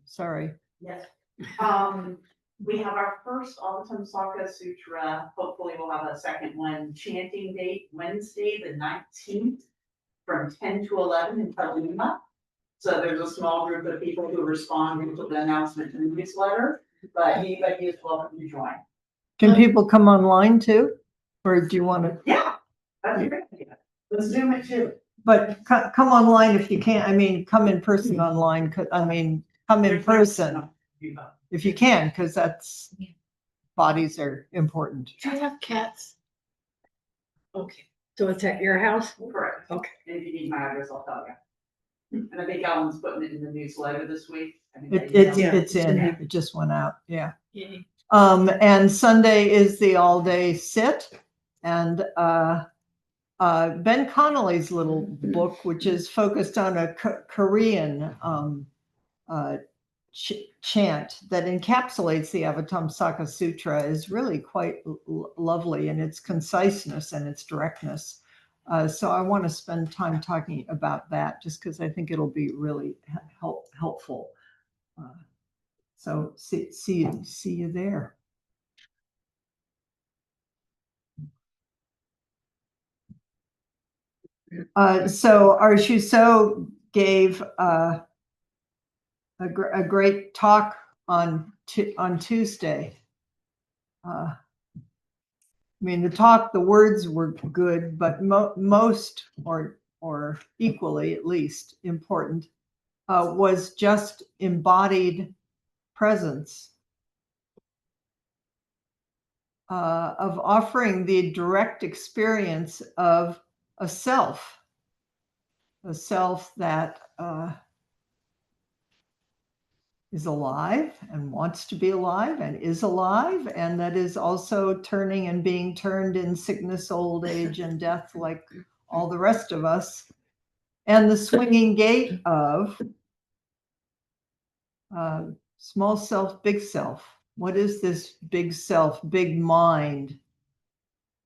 Sorry. Yes. We have our first Bodhisattva Sutra. Hopefully we'll have a second one. Chanting date Wednesday, the 19th from 10 to 11 in Kalima. So there's a small group of people who responded to the announcement in the newsletter, but anybody is welcome to join. Can people come online too? Or do you want to? Yeah, that's a great idea. Let's Zoom it too. But come online if you can't. I mean, come in person online. Come in person if you can, because that's bodies are important. Do you have cats? Okay, so it's at your house? Correct. Okay. And if you need my address, I'll tell you. And I think Alan's putting it in the newsletter this week. It's in. It just went out. Yeah. Yay. And Sunday is the all-day sit, and Ben Connolly's little book, which is focused on a Korean chant that encapsulates the Avatamsaka Sutra, is really quite lovely in its conciseness and its directness. So I want to spend time talking about that, just because I think it'll be really helpful. So see you there. So our Shuso gave a great talk on Tuesday. I mean, the words were good, but most or equally, at least, important was just embodied presence of offering the direct experience of a self that is alive and wants to be alive and is alive, and that is also turning and being turned in sickness, old age, and death like all the rest of us. And the swinging gate of small self, big self. What is this big self, big mind?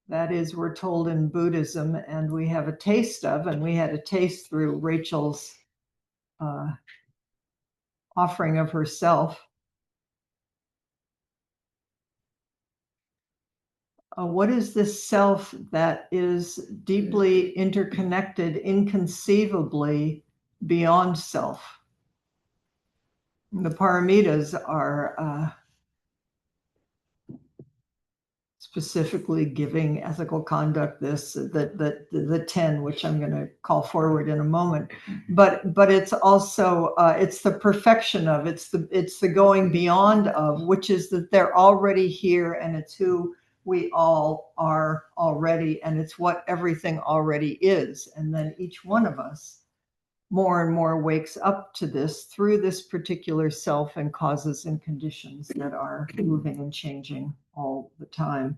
That is, we're told in Buddhism, and we have a taste of, and we had a taste through Rachel's offering of herself. What is this self that is deeply interconnected, inconceivably beyond self? The paramitas are specifically giving ethical conduct, the 10, which I'm going to call forward in a moment, but it's also it's the perfection of, it's the going beyond of, which is that they're already here, and it's who we all are already, and it's what everything already is. And then each one of us more and more wakes up to this through this particular self and causes and conditions that are moving and changing all the time.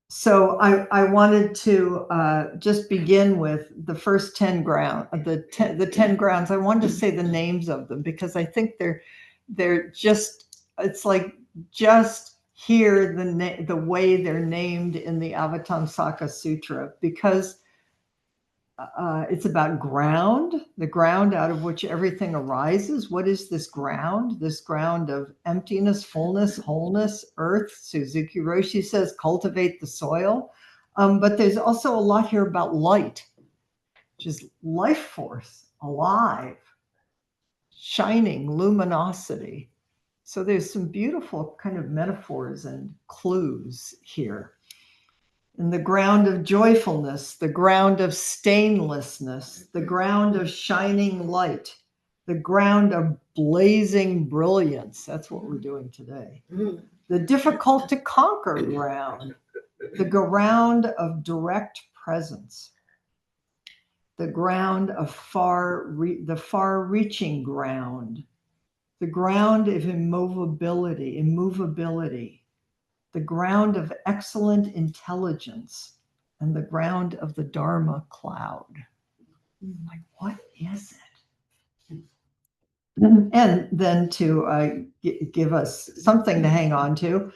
So I wanted to just begin with the first 10 grounds, the 10 grounds. I wanted to say the names of them because I think they're just, it's like just hear the way they're named in the Avatamsaka Sutra, because it's about ground, the ground out of which everything arises. What is this ground? This ground of emptiness, fullness, wholeness, earth. Suzuki Roshi says, cultivate the soil. But there's also a lot here about light, which is life force, alive, shining, luminosity. So there's some beautiful kind of metaphors and clues here. And the ground of joyfulness, the ground of stainlessness, the ground of shining light, the ground of blazing brilliance. That's what we're doing today. The difficult to conquer ground, the ground of direct presence, the ground of the far-reaching ground, the ground of immovability, the ground of excellent intelligence, and the ground of the Dharma cloud. Like, what is it? And then to give us something to hang on to,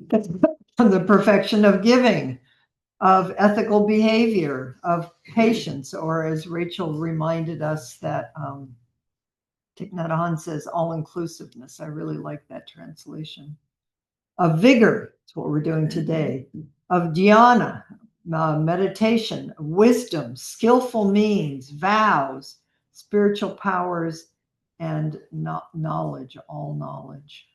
the perfection of giving. of ethical behavior, of patience, or as Rachel reminded us that Thich Nhat Hanh says, all-inclusiveness. I really like that translation. Of vigor, that's what we're doing today. Of dhyana, meditation, wisdom, skillful means, vows, spiritual powers, and knowledge, all knowledge.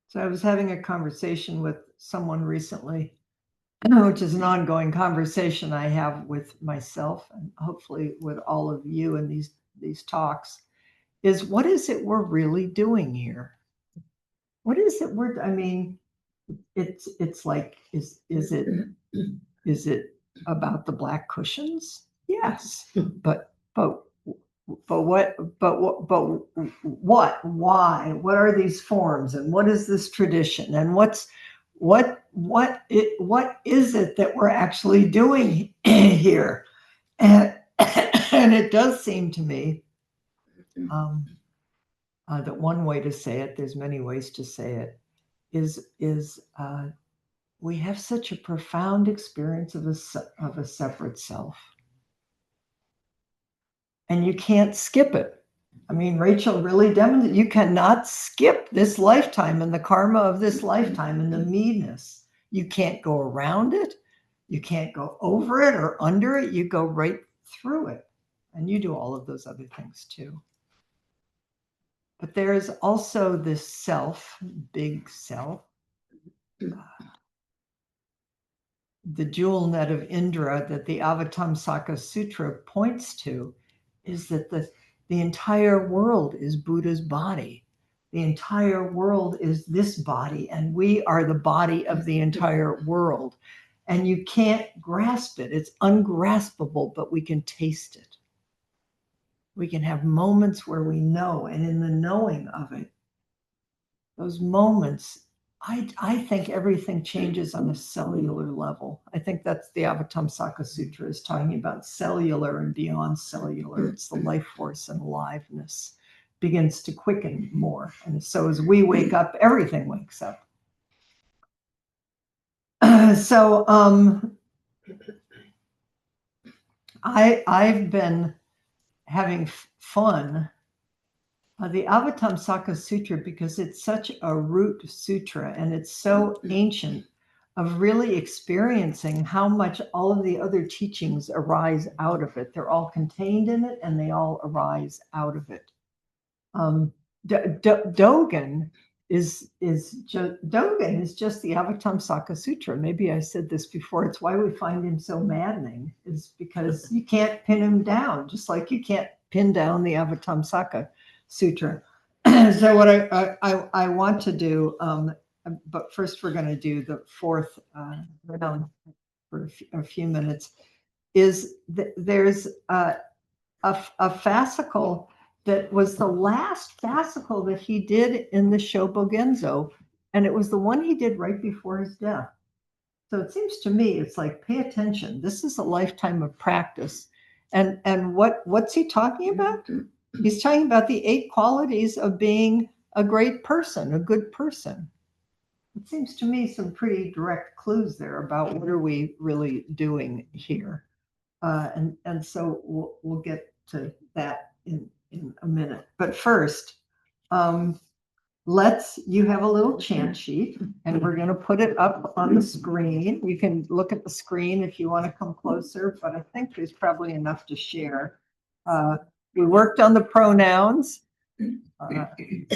So I was having a conversation with someone recently, which is an ongoing conversation I have with myself and hopefully with all of you in these talks, is what is it we're really doing here? What is it I mean, it's like, is it about the black cushions? Yes. But why? What are these forms? And what is this tradition? And what is it that we're actually doing here? And and it does seem to me that one way to say it, there's many ways to say it, is we have such a profound experience of a separate self, and you can't skip it. I mean, Rachel really demonstrated you cannot skip this lifetime and the karma of this lifetime and the meanness. You can't go around it. You can't go over it or under it. You go right through it. And you do all of those other things too. But there is also this self, big self. The jewel net of Indra that the Avatamsaka Sutra points to is that the entire world is Buddha's body. The entire world is this body, and we are the body of the entire world. And you can't grasp it. It's ungraspable, but we can taste it. We can have moments where we know, and in the knowing of it, those moments, I think everything changes on a cellular level. I think that's the Avatamsaka Sutra is talking about cellular and beyond cellular. It's the life force and aliveness begins to quicken more. And so as we wake up, everything wakes up. I've been having fun. The Avatamsaka Sutra, because it's such a root sutra and it's so ancient, of really experiencing how much all of the other teachings arise out of it. They're all contained in it and they all arise out of it. Dogen is just the Avatamsaka Sutra. Maybe I said this before. It's why we find him so maddening, is because you can't pin him down, just like you can't pin down the Avatamsaka Sutra. So what I want to do, but first we're going to do the fourth round for a few minutes, is there's a fascicle that was the last fascicle that he did in the Shobogenzo, and it was the one he did right before his death. So it seems to me, it's like, pay attention. This is a lifetime of practice. And what's he talking about? He's talking about the 8 qualities of being a great person, a good person. It seems to me some pretty direct clues there about what are we really doing here. And so we'll get to that in a minute. But first, you have a little chant sheet, and we're going to put it up on the screen. You can look at the screen if you want to come closer, but I think there's probably enough to share. We worked on the pronouns,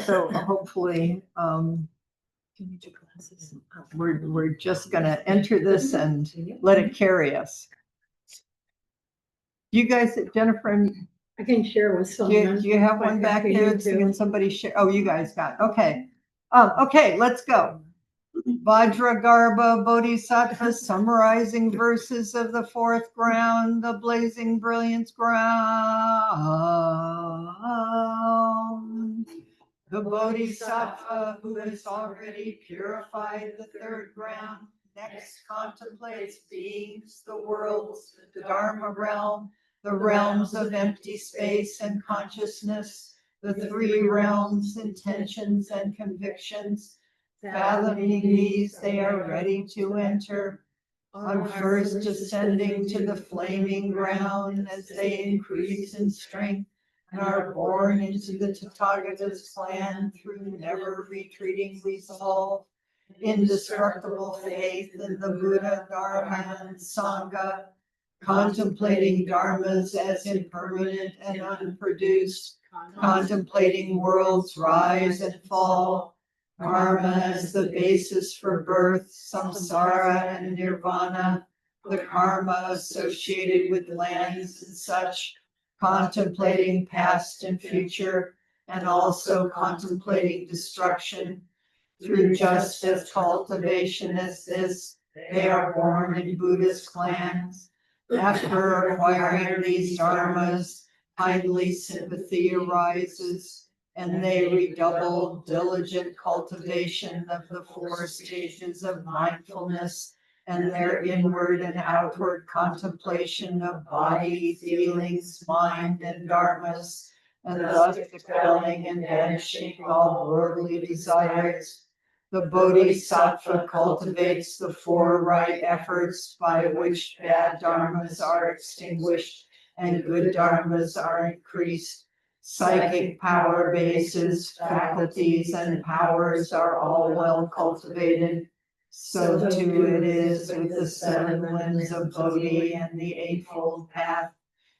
so hopefully we're just going to enter this and let it carry us. You guys, Jennifer, and I can share with do someone. you have one back there? Can somebody share? Oh, you guys got, okay. Okay, let's go. Vajragarbha Bodhisattva, summarizing verses of the 4th ground, the blazing brilliance ground. The Bodhisattva who has already purified the 3rd ground, next contemplates beings, the worlds, the Dharma realm, the realms of empty space and consciousness, the three realms, intentions and convictions. Fathoming these, they are ready to enter. On first ascending to the flaming ground, as they increase in strength and are born into the Tathagata's plan through never retreating resolve, indestructible faith in the Buddha, Dharma, and Sangha, contemplating dharmas as impermanent and unproduced, contemplating worlds rise and fall, karma as the basis for birth, samsara and nirvana, the karma associated with lands and such, contemplating past and future, and also contemplating destruction. Through just as cultivation as this, they are born in Buddhist clans. After acquiring these dharmas, kindly sympathy arises, and they redouble diligent cultivation of the four stages of mindfulness and their inward and outward contemplation of body, feelings, mind, and dharmas, and thus expelling and banishing all worldly desires. The Bodhisattva cultivates the four right efforts by which bad dharmas are extinguished and good dharmas are increased. Psychic power bases, faculties, and powers are all well cultivated. So too it is with the seven limbs of Bodhi and the Eightfold Path.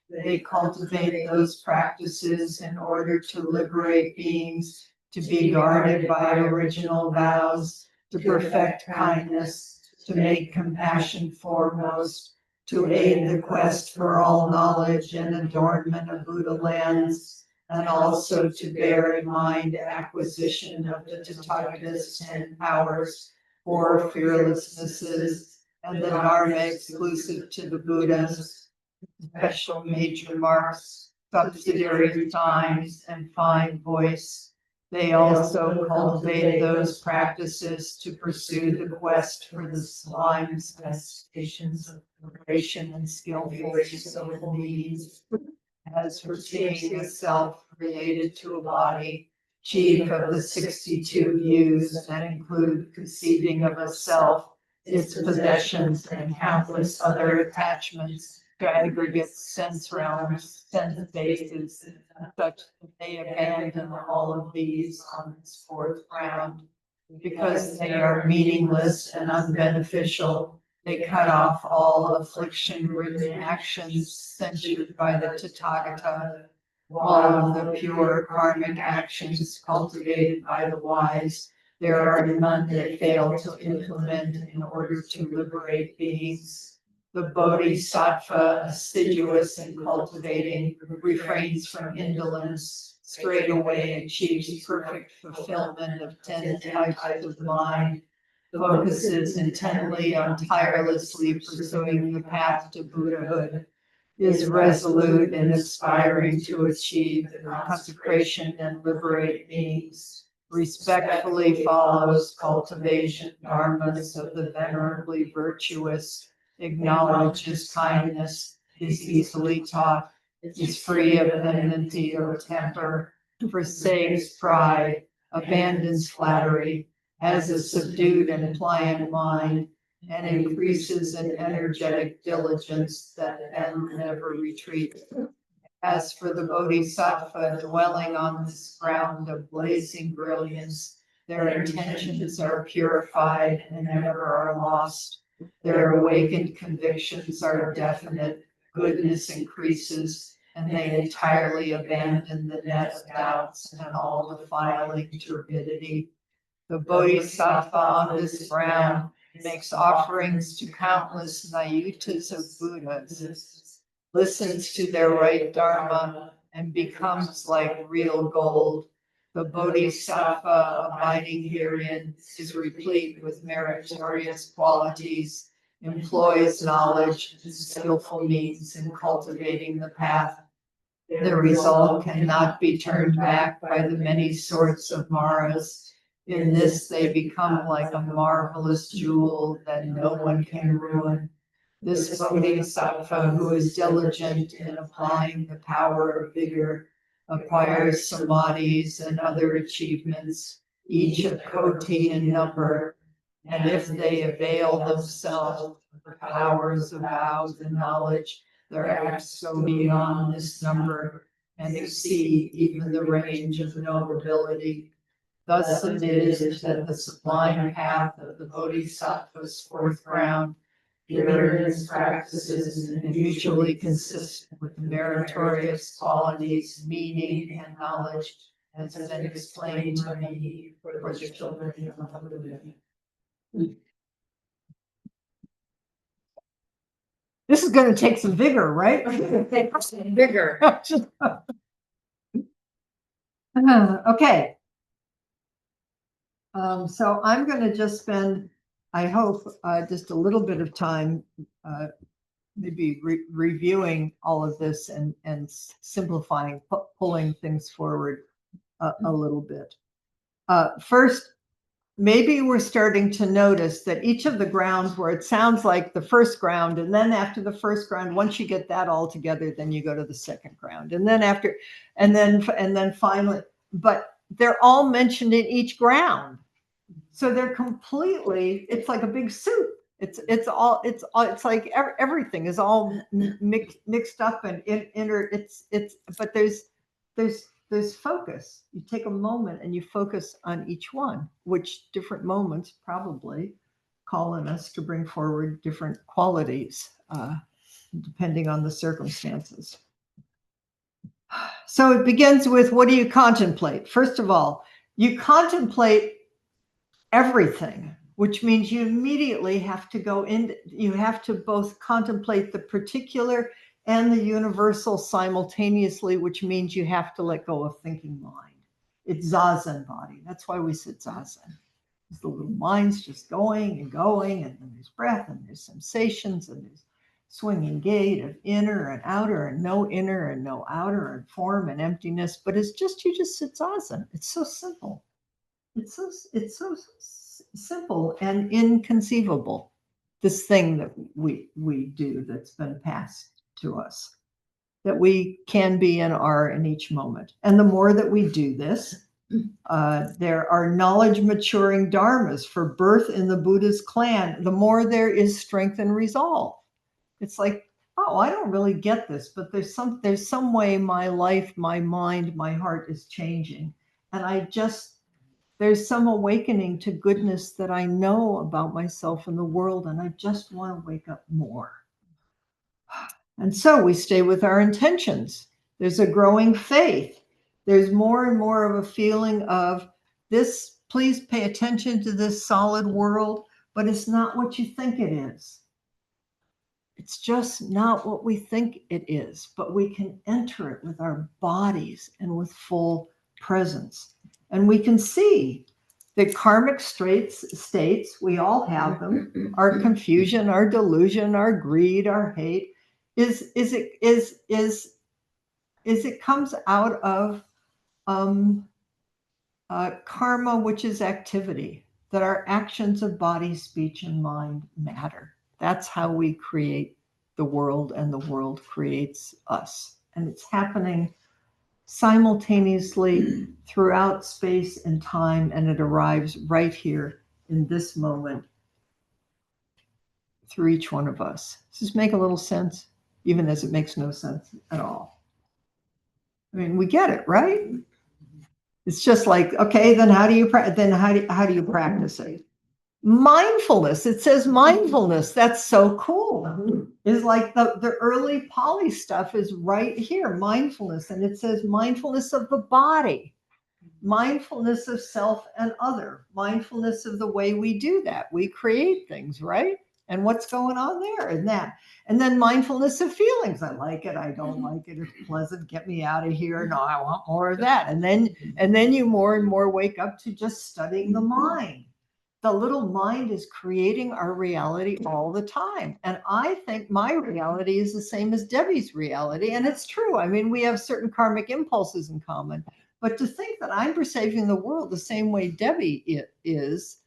They cultivate those practices in order to liberate beings, to be guarded by original vows, to perfect kindness, to make compassion foremost, to aid the quest for all knowledge and adornment of Buddha lands, and also to bear in mind acquisition of the Tathagata's 10 powers, 4 fearlessnesses, and the Dharma exclusive to the Buddhas, special major marks, subsidiary signs, and fine voice. They also cultivate those practices to pursue the quest for the sublime specifications of liberation and skillful use of the means, as pertaining a self related to a body, chief of the 62 views that include conceiving of a self, its possessions, and countless other attachments to aggregate sense realms, sense bases, such that they abandon all of these on this fourth round. Because they are meaningless and unbeneficial, they cut off all affliction-ridden actions censured by the Tathagata. All of the pure karmic actions cultivated by the wise, there are none that fail to implement in order to liberate beings. The Bodhisattva, assiduous in cultivating, refrains from indolence, straightway achieves perfect fulfillment of 10 types of mind, focuses intently on tirelessly pursuing the path to Buddhahood, is resolute in aspiring to achieve the consecration and liberate beings, respectfully follows cultivation dharmas of the venerably virtuous, acknowledges kindness, is easily taught, is free of enmity or temper, forsakes pride, abandons flattery, has a subdued and pliant mind, and increases in energetic diligence that then never retreats. As for the Bodhisattva dwelling on this ground of blazing brilliance, their intentions are purified and never are lost. Their awakened convictions are definite, goodness increases, and they entirely abandon the net of doubts and all defiling turbidity. The Bodhisattva on this ground makes offerings to countless nayutas of Buddhas, listens to their right dharma, and becomes like real gold. The Bodhisattva abiding herein is replete with meritorious qualities, employs knowledge and skillful means in cultivating the path. The result cannot be turned back by the many sorts of maras. In this they become like a marvelous jewel that no one can ruin. This Bodhisattva who is diligent in applying the power of vigor acquires samadhis and other achievements, each a koti in number, and if they avail themselves of the powers of vows and knowledge, their acts go beyond this number and exceed even the range of knowability. Thus it is that the sublime path of the Bodhisattva's fourth ground, given its practices and mutually consistent with the meritorious qualities, meaning, and knowledge, has been explained to me for the children of the living. This is going to take some vigor, right? Bigger. Okay. So I'm going to just spend, I hope, just a little bit of time, maybe reviewing all of this and simplifying, pulling things forward a little bit. First, maybe we're starting to notice that each of the grounds where it sounds like the first ground, and then after the first ground, once you get that all together, then you go to the second ground, and then after, and then finally, but they're all mentioned in each ground. So they're completely, it's like a big soup. It's like everything is all mixed up and but there's focus. You take a moment and you focus on each one, which different moments probably call on us to bring forward different qualities, depending on the circumstances. So it begins with, what do you contemplate? First of all, you contemplate everything, which means you immediately have to go in, you have to both contemplate the particular and the universal simultaneously, which means you have to let go of thinking mind. It's zazen body. That's why we sit zazen. The little mind's just going, and then there's breath, and there's sensations, and there's swinging gait of inner and outer, and no inner and no outer, and form and emptiness. But it's just, you just sit zazen. It's so simple. It's so simple and inconceivable, this thing that we do that's been passed to us, that we can be and are in each moment. And the more that we do this, there are knowledge maturing dharmas for birth in the Buddha's clan. The more there is strength and resolve. It's like, oh, I don't really get this, but there's some way my life, my mind, my heart is changing. And there's some awakening to goodness that I know about myself and the world, and I just want to wake up more. And so we stay with our intentions. There's a growing faith. There's more and more of a feeling of this, please pay attention to this solid world, but it's not what you think it is. It's just not what we think it is, but we can enter it with our bodies and with full presence. And we can see the karmic states, we all have them, our confusion, our delusion, our greed, our hate, it comes out of karma, which is activity, that our actions of body, speech, and mind matter. That's how we create the world, and the world creates us. And it's happening simultaneously throughout space and time, and it arrives right here in this moment through each one of us. Does this make a little sense? Even as it makes no sense at all. I mean, we get it, right? It's just like, okay, then how do you practice it? Mindfulness. It says mindfulness. That's so cool. Is like the early Pali stuff is right here, mindfulness. And it says mindfulness of the body, mindfulness of self and other, mindfulness of the way we do that. We create things, right? And what's going on there and that. And then mindfulness of feelings. I like it. I don't like it. It's pleasant. Get me out of here. No, I want more of that. And then you more and more wake up to just studying the mind. The little mind is creating our reality all the time. And I think my reality is the same as Debbie's reality. And it's true. I mean, we have certain karmic impulses in common. But to think that I'm perceiving the world the same way Debbie is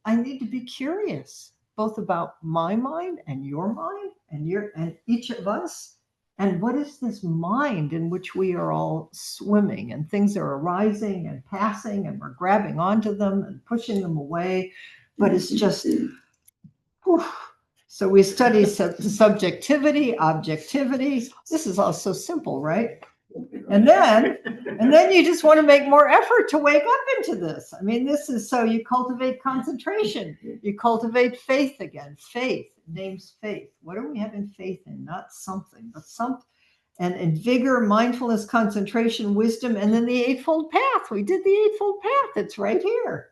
I need to be curious. both about my mind and your mind and each of us. And what is this mind in which we are all swimming, and things are arising and passing and we're grabbing onto them and pushing them away, but it's just, whew. So we study subjectivity, objectivity. This is all so simple, right? And then you just want to make more effort to wake up into this. I mean, this is so you cultivate concentration, you cultivate faith again. Faith names faith. What are we having faith in? Not something, but something. And vigor, mindfulness, concentration, wisdom, and then the Eightfold Path. We did the Eightfold Path. It's right here.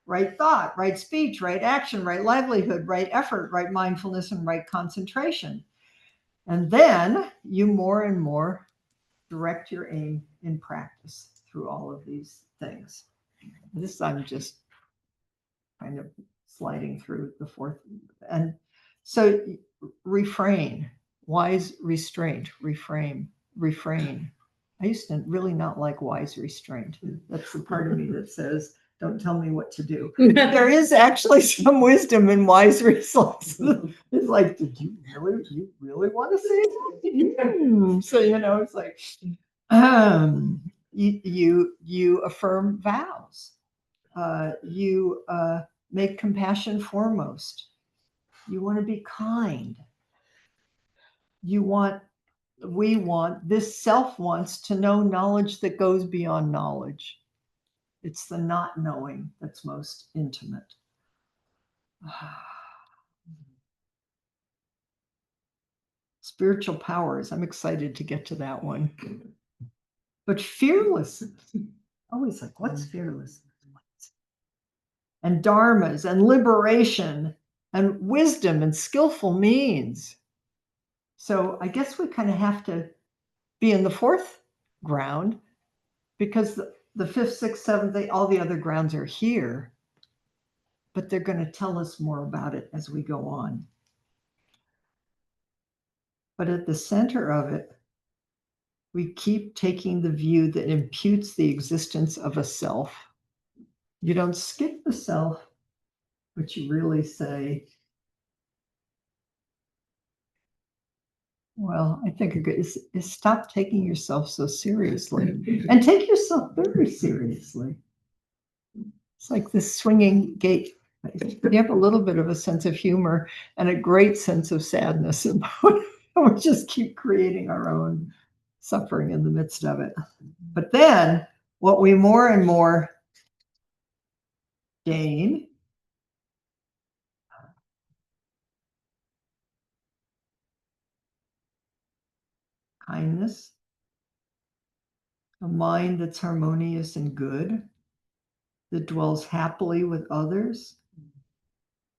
Right thought, right speech, right action, right livelihood, right effort, right mindfulness, and right concentration. And then you more and more direct your aim in practice through all of these things. This I'm just kind of sliding through the fourth. And so refrain, wise restraint, refrain. I used to really not like wise restraint. That's the part of me that says, don't tell me what to do. There is actually some wisdom in wise results. It's like, did you really want to say that? So, it's like, you affirm vows. You make compassion foremost. You want to be kind. This self wants to know knowledge that goes beyond knowledge. It's the not knowing that's most intimate. Spiritual powers. I'm excited to get to that one. But fearlessness. Always like, what's fearlessness? And dharmas and liberation and wisdom and skillful means. So I guess we kind of have to be in the fourth ground, because the fifth, sixth, seventh, all the other grounds are here, but they're going to tell us more about it as we go on. But at the center of it, we keep taking the view that imputes the existence of a self. You don't skip the self, but you really say, well, I think is stop taking yourself so seriously and take yourself very seriously. It's like this swinging gate. You have a little bit of a sense of humor and a great sense of sadness about it. We just keep creating our own suffering in the midst of it. But then what we more and more gain kindness, a mind that's harmonious and good, that dwells happily with others,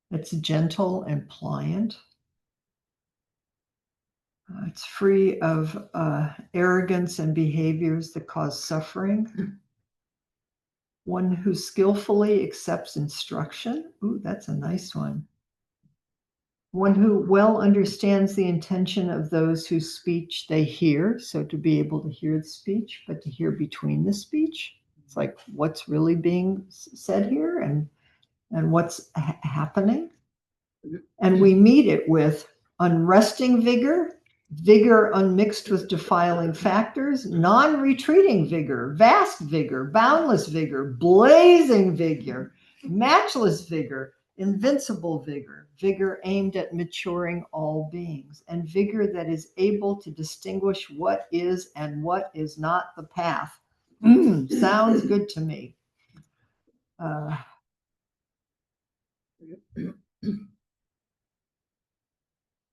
that's gentle and pliant. It's free of arrogance and behaviors that cause suffering. One who skillfully accepts instruction. Ooh, that's a nice one. One who well understands the intention of those whose speech they hear. So to be able to hear the speech, but to hear between the speech. It's like, what's really being said here and what's happening. And we meet it with unresting vigor, vigor unmixed with defiling factors, non-retreating vigor, vast vigor, boundless vigor, blazing vigor, matchless vigor, invincible vigor, vigor aimed at maturing all beings, and vigor that is able to distinguish what is and what is not the path. Sounds good to me.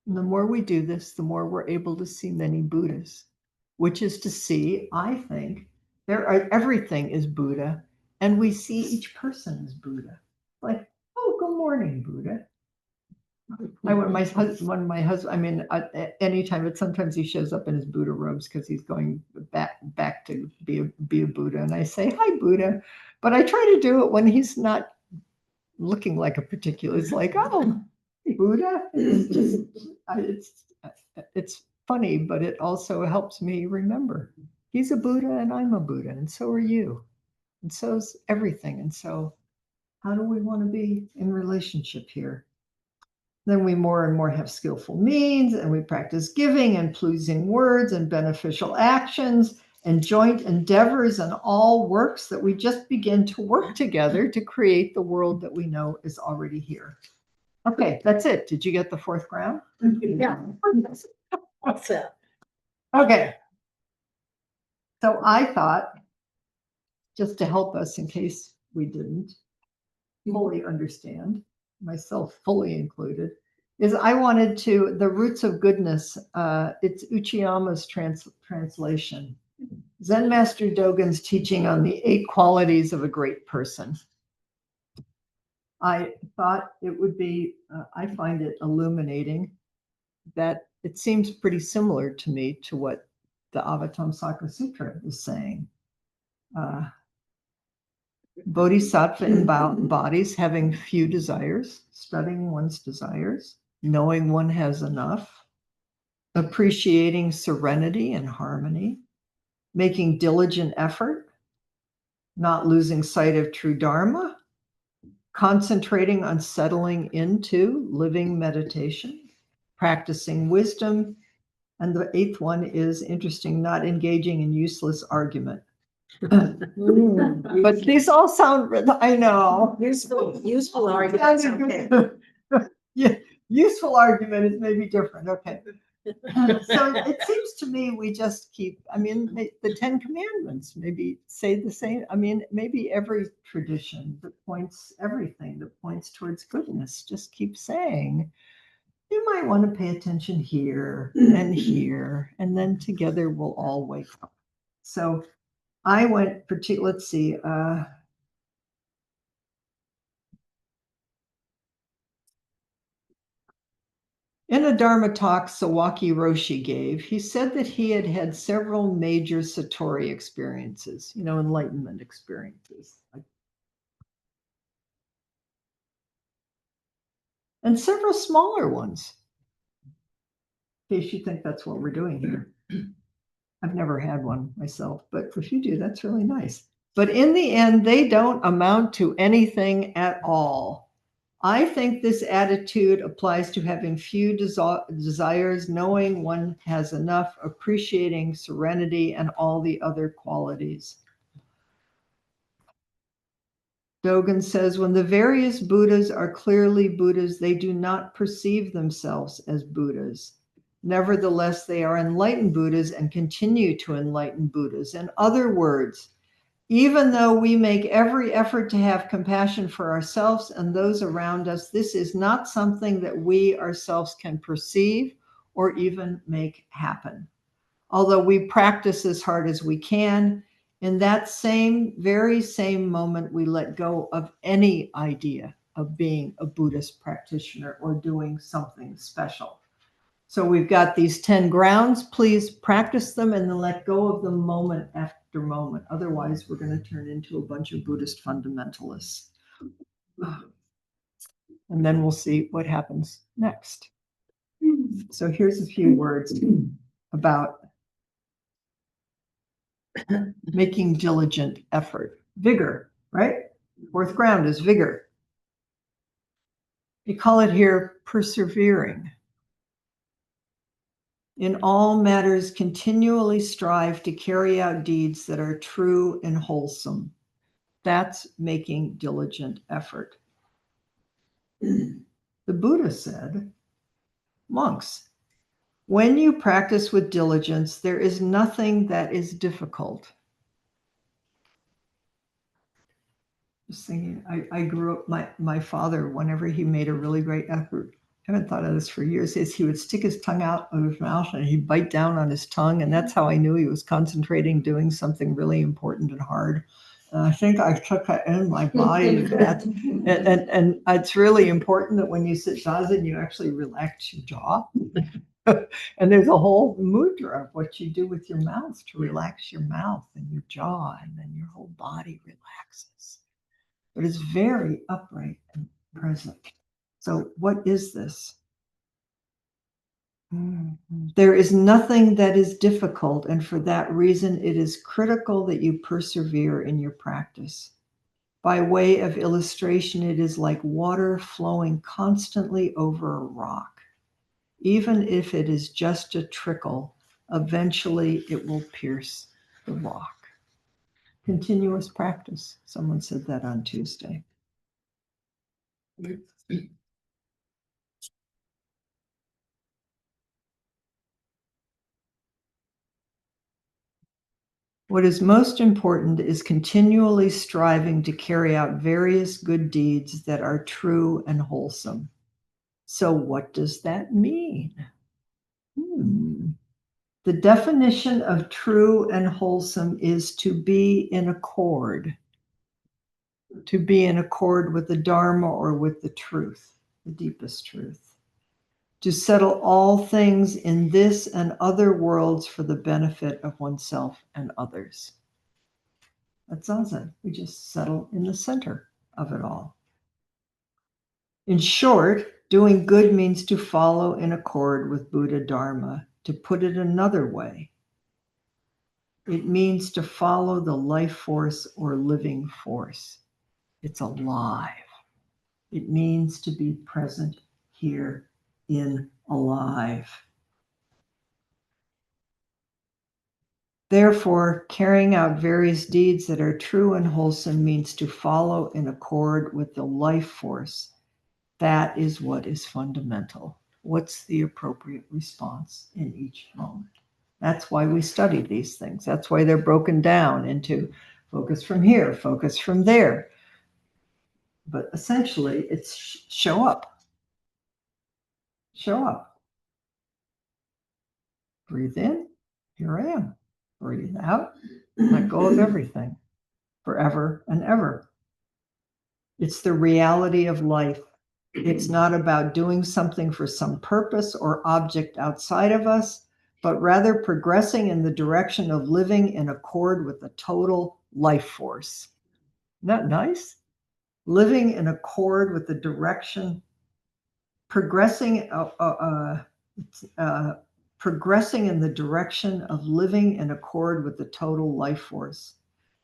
The more we do this, the more we're able to see many Buddhas, which is to see, I think, everything is Buddha, and we see each person as Buddha. Like, oh, good morning, Buddha. Anytime, sometimes he shows up in his Buddha robes because he's going back to be a Buddha, and I say, hi, Buddha. But I try to do it when he's not looking like a particular. It's like, oh, Buddha. It's funny, but it also helps me remember he's a Buddha and I'm a Buddha, and so are you, and so's everything. And so how do we want to be in relationship here? Then we more and more have skillful means, and we practice giving and pleasing words and beneficial actions and joint endeavors and all works that we just begin to work together to create the world that we know is already here. Okay, that's it. Did you get the fourth ground? Yeah. What's that? Okay. So I thought, just to help us in case we didn't fully understand, myself fully included, is I wanted to, the roots of goodness, it's Uchiyama's translation. Zen Master Dogen's teaching on the 8 qualities of a great person. I thought it would be, I find it illuminating that it seems pretty similar to me to what the Avatamsaka Sutra is saying. Bodhisattva embodies having few desires, studying one's desires, knowing one has enough, appreciating serenity and harmony, making diligent effort, not losing sight of true Dharma, concentrating on settling into living meditation, practicing wisdom, and the 8th one is interesting, not engaging in useless argument. But these all sound, I know. Useful arguments. Okay. Yeah, useful argument is maybe different. Okay. So it seems to me we just keep, I mean, the 10 Commandments maybe say the same. I mean, maybe every tradition that points, everything that points towards goodness just keeps saying, you might want to pay attention here, and then together we'll all wake up. So I went, let's see, in a Dharma talk Sawaki Roshi gave, he said that he had had several major Satori experiences, enlightenment experiences. And several smaller ones. In case you think that's what we're doing here. I've never had one myself, but if you do, that's really nice. But in the end, they don't amount to anything at all. I think this attitude applies to having few desires, knowing one has enough, appreciating serenity, and all the other qualities. Dogen says, when the various Buddhas are clearly Buddhas, they do not perceive themselves as Buddhas. Nevertheless, they are enlightened Buddhas and continue to enlighten Buddhas. In other words, even though we make every effort to have compassion for ourselves and those around us, this is not something that we ourselves can perceive or even make happen. Although we practice as hard as we can, in that very same moment, we let go of any idea of being a Buddhist practitioner or doing something special. So we've got these 10 grounds. Please practice them and then let go of them moment after moment. Otherwise, we're going to turn into a bunch of Buddhist fundamentalists. And then we'll see what happens next. So here's a few words about making diligent effort. Vigor, right? 4th ground is vigor. We call it here persevering. In all matters, continually strive to carry out deeds that are true and wholesome. That's making diligent effort. The Buddha said, monks, when you practice with diligence, there is nothing that is difficult. Just thinking, I grew up, my father, whenever he made a really great effort, I haven't thought of this for years, is he would stick his tongue out of his mouth and he'd bite down on his tongue. And that's how I knew he was concentrating, doing something really important and hard. And I think I took that in my body. And it's really important that when you sit zazen, you actually relax your jaw. And there's a whole mudra of what you do with your mouth to relax your mouth and your jaw, and then your whole body relaxes. But it's very upright and present. So what is this? There is nothing that is difficult, and for that reason, it is critical that you persevere in your practice. By way of illustration, it is like water flowing constantly over a rock. Even if it is just a trickle, eventually it will pierce the rock. Continuous practice. Someone said that on Tuesday. What is most important is continually striving to carry out various good deeds that are true and wholesome. So, what does that mean? The definition of true and wholesome is to be in accord, with the Dharma or with the truth, the deepest truth. To settle all things in this and other worlds for the benefit of oneself and others. That's Zazen. We just settle in the center of it all. In short, doing good means to follow in accord with Buddha Dharma. To put it another way, it means to follow the life force or living force. It's alive. It means to be present here in alive. Therefore, carrying out various deeds that are true and wholesome means to follow in accord with the life force. That is what is fundamental. What's the appropriate response in each moment? That's why we study these things. That's why they're broken down into focus from here, focus from there. But essentially, it's show up. Show up. Breathe in. Here I am. Breathe out. Let go of everything. Forever and ever. It's the reality of life. It's not about doing something for some purpose or object outside of us, but rather progressing in the direction of living in accord with the total life force. Isn't that nice? Living in accord with the direction, progressing in the direction of living in accord with the total life force.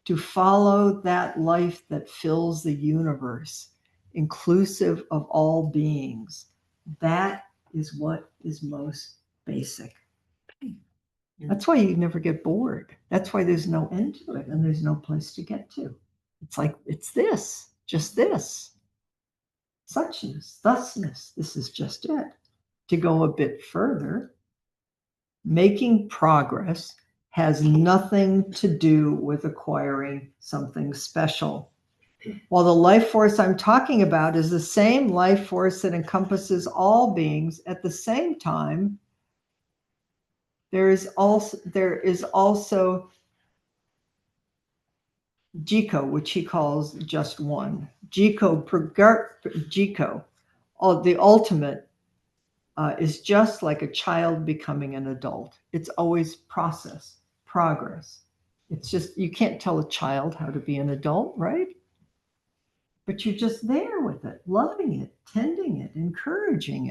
To follow that life that fills the universe, inclusive of all beings. That is what is most basic. That's why you never get bored. That's why there's no end to it and there's no place to get to. It's like, it's this, just this. Suchness, thusness, this is just it. To go a bit further, making progress has nothing to do with acquiring something special. While the life force I'm talking about is the same life force that encompasses all beings, at the same time, there is also Jiko, which he calls just one. Jiko, the ultimate, is just like a child becoming an adult. It's always process, progress. It's just, you can't tell a child how to be an adult, right? But you're just there with it, loving it, tending it, encouraging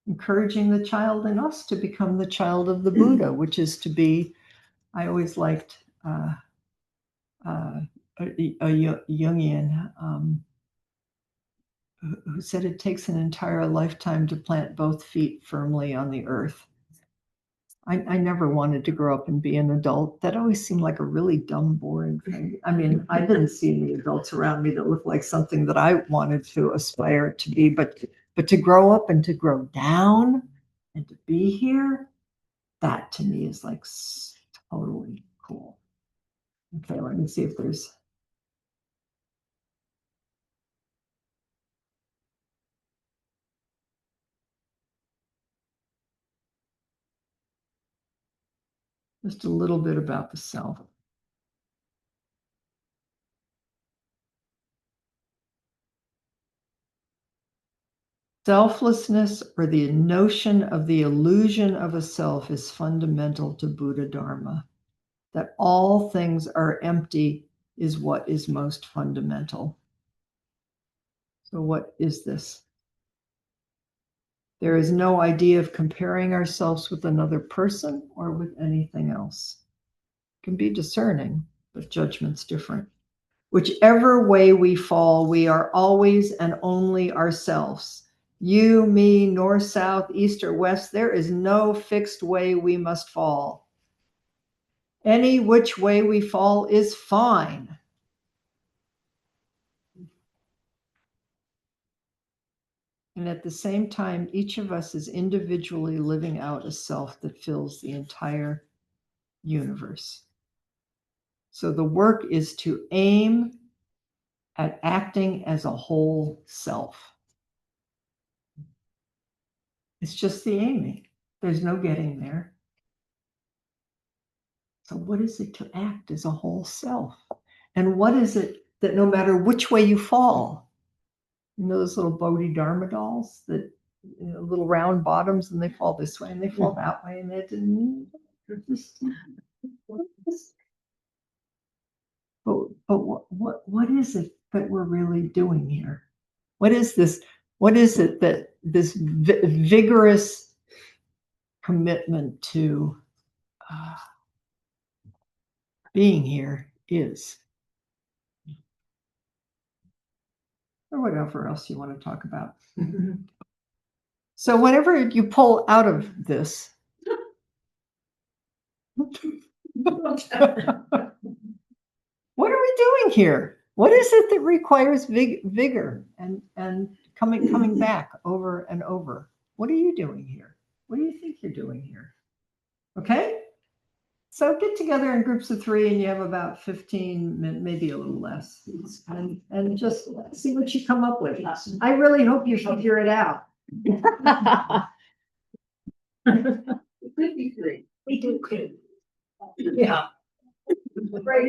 the child in us to become the child of the Buddha, which is to be, I always liked a Jungian who said it takes an entire lifetime to plant both feet firmly on the earth. I never wanted to grow up and be an adult. That always seemed like a really dumb, boring thing. I mean, I didn't see any adults around me that looked like something that I wanted to aspire to be, but to grow up and to grow down and to be here, that to me is like totally cool. Okay, let me see if there's. Just a little bit about the self. Selflessness, or the notion of the illusion of a self, is fundamental to Buddha Dharma. That all things are empty is what is most fundamental. So what is this? There is no idea of comparing ourselves with another person or with anything else. It can be discerning, but judgment's different. Whichever way we fall, we are always and only ourselves. You, me, north, south, east, or west, there is no fixed way we must fall. Any which way we fall is fine. And at the same time, each of us is individually living out a self that fills the entire universe. So the work is to aim at acting as a whole self. It's just the aiming. There's no getting there. So what is it to act as a whole self? And what is it that no matter which way you fall, you know those little Bodhidharma dolls that, you know, little round bottoms, and they fall this way and they fall that way, and they're just, but what is it that we're really doing here? What is this? What is it that this vigorous commitment to being here is? Or whatever else you want to talk about. So whenever you pull out of this, what are we doing here? What is it that requires vigor and coming back over and over? What are you doing here? What do you think you're doing here? Okay? So get together in groups of 3 and you have about 15, maybe a little less, and just see what you come up with. I really hope you figure it out. It could be 3. We do. Yeah. Right.